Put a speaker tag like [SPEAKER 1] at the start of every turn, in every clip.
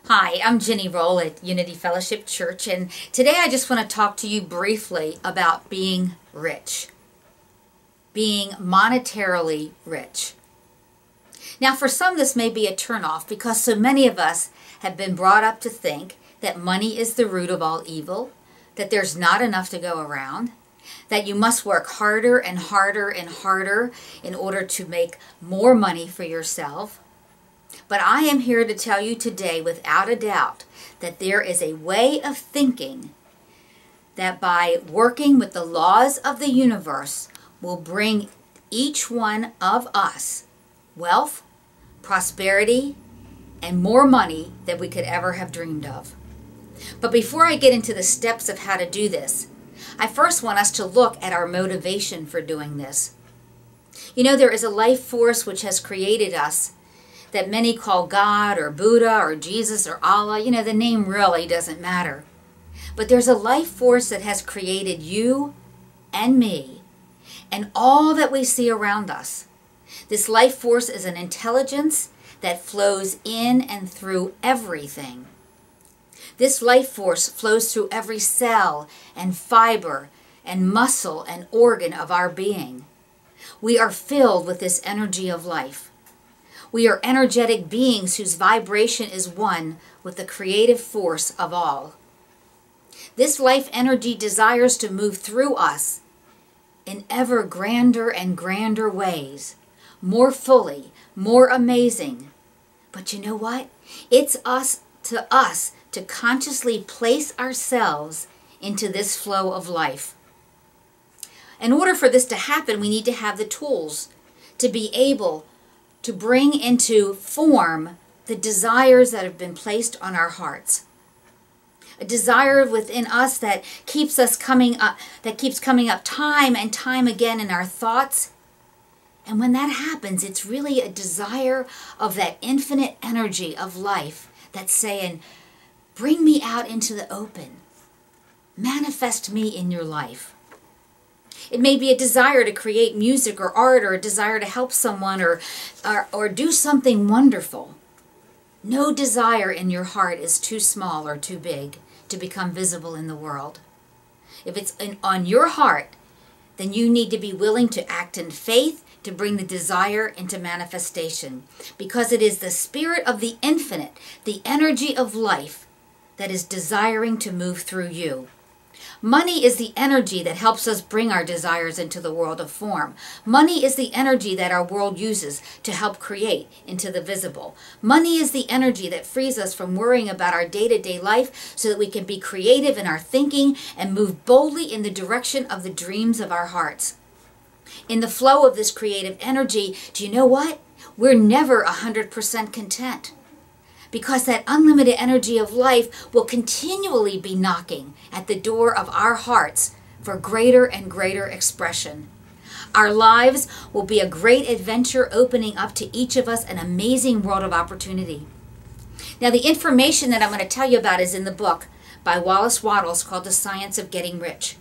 [SPEAKER 1] Hi, I'm Jenny Roll at Unity Fellowship Church, and today I just want to talk to you briefly about being rich, being monetarily rich. Now, for some, this may be a turnoff because so many of us have been brought up to think that money is the root of all evil, that there's not enough to go around, that you must work harder and harder and harder in order to make more money for yourself. But I am here to tell you today, without a doubt, that there is a way of thinking that by working with the laws of the universe will bring each one of us wealth, prosperity, and more money than we could ever have dreamed of. But before I get into the steps of how to do this, I first want us to look at our motivation for doing this. You know, there is a life force which has created us that many call God or Buddha or Jesus or Allah. You know, the name really doesn't matter. But there's a life force that has created you and me and all that we see around us. This life force is an intelligence that flows in and through everything. This life force flows through every cell and fiber and muscle and organ of our being. We are filled with this energy of life. We are energetic beings whose vibration is one with the creative force of all. This life energy desires to move through us in ever grander and grander ways, more fully, more amazing. But you know what? It's us to consciously place ourselves into this flow of life. In order for this to happen, we need to have the tools to be able to bring into form the desires that have been placed on our hearts. A desire within us that keeps coming up time and time again in our thoughts. And when that happens, it's really a desire of that infinite energy of life that's saying, bring me out into the open. Manifest me in your life. It may be a desire to create music or art, or a desire to help someone or do something wonderful. No desire in your heart is too small or too big to become visible in the world. If it's on your heart, then you need to be willing to act in faith to bring the desire into manifestation, because it is the spirit of the infinite, the energy of life, that is desiring to move through you. Money is the energy that helps us bring our desires into the world of form. Money is the energy that our world uses to help create into the visible. Money is the energy that frees us from worrying about our day-to-day life so that we can be creative in our thinking and move boldly in the direction of the dreams of our hearts. In the flow of this creative energy, do you know what? We're never 100% content, because that unlimited energy of life will continually be knocking at the door of our hearts for greater and greater expression. Our lives will be a great adventure, opening up to each of us an amazing world of opportunity. Now, the information that I'm going to tell you about is in the book by Wallace Wattles called The Science of Getting Rich.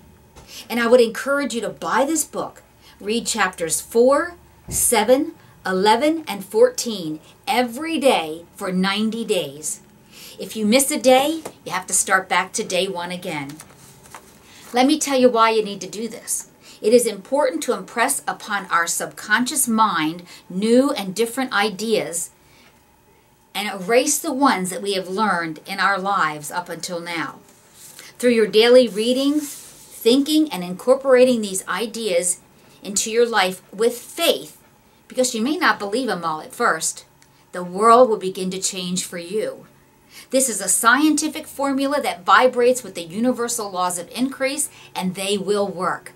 [SPEAKER 1] And I would encourage you to buy this book, read chapters 4, 7, 11, and 14 every day for 90 days. If you miss a day, you have to start back to day 1 again. Let me tell you why you need to do this. It is important to impress upon our subconscious mind new and different ideas and erase the ones that we have learned in our lives up until now. Through your daily readings, thinking, and incorporating these ideas into your life with faith, because you may not believe them all at first, the world will begin to change for you. This is a scientific formula that vibrates with the universal laws of increase, and they will work.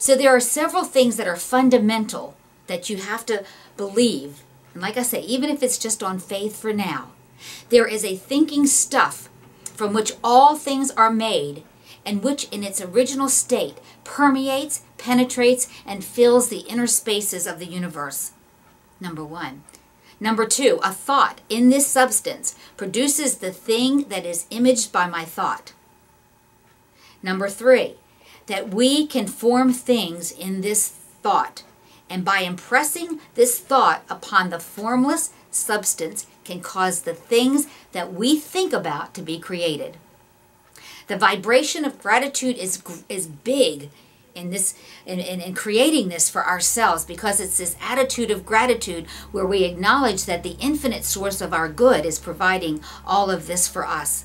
[SPEAKER 1] So there are several things that are fundamental that you have to believe. And like I say, even if it's just on faith for now, there is a thinking stuff from which all things are made, and which in its original state permeates, penetrates, and fills the inner spaces of the universe. Number 1. Number 2, a thought in this substance produces the thing that is imaged by my thought. Number 3, that we can form things in this thought, and by impressing this thought upon the formless substance can cause the things that we think about to be created. The vibration of gratitude is big in creating this for ourselves, because it's this attitude of gratitude where we acknowledge that the infinite source of our good is providing all of this for us.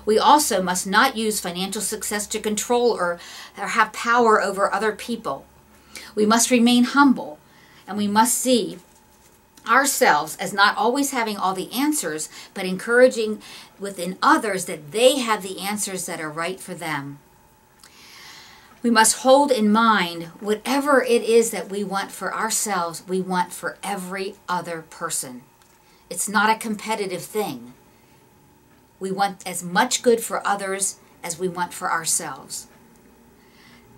[SPEAKER 1] We also must not use financial success to control or have power over other people. We must remain humble, and we must see ourselves as not always having all the answers, but encouraging within others that they have the answers that are right for them. We must hold in mind whatever it is that we want for ourselves, we want for every other person. It's not a competitive thing. We want as much good for others as we want for ourselves.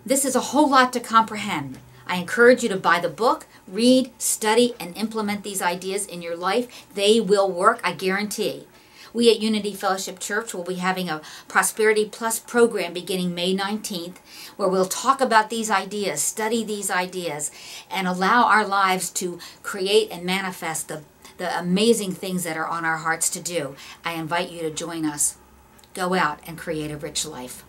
[SPEAKER 1] This is a whole lot to comprehend. I encourage you to buy the book, read, study, and implement these ideas in your life. They will work, I guarantee. We at Unity Fellowship Church will be having a Prosperity Plus program beginning May 19th, where we'll talk about these ideas, study these ideas, and allow our lives to create and manifest the amazing things that are on our hearts to do. I invite you to join us. Go out and create a rich life.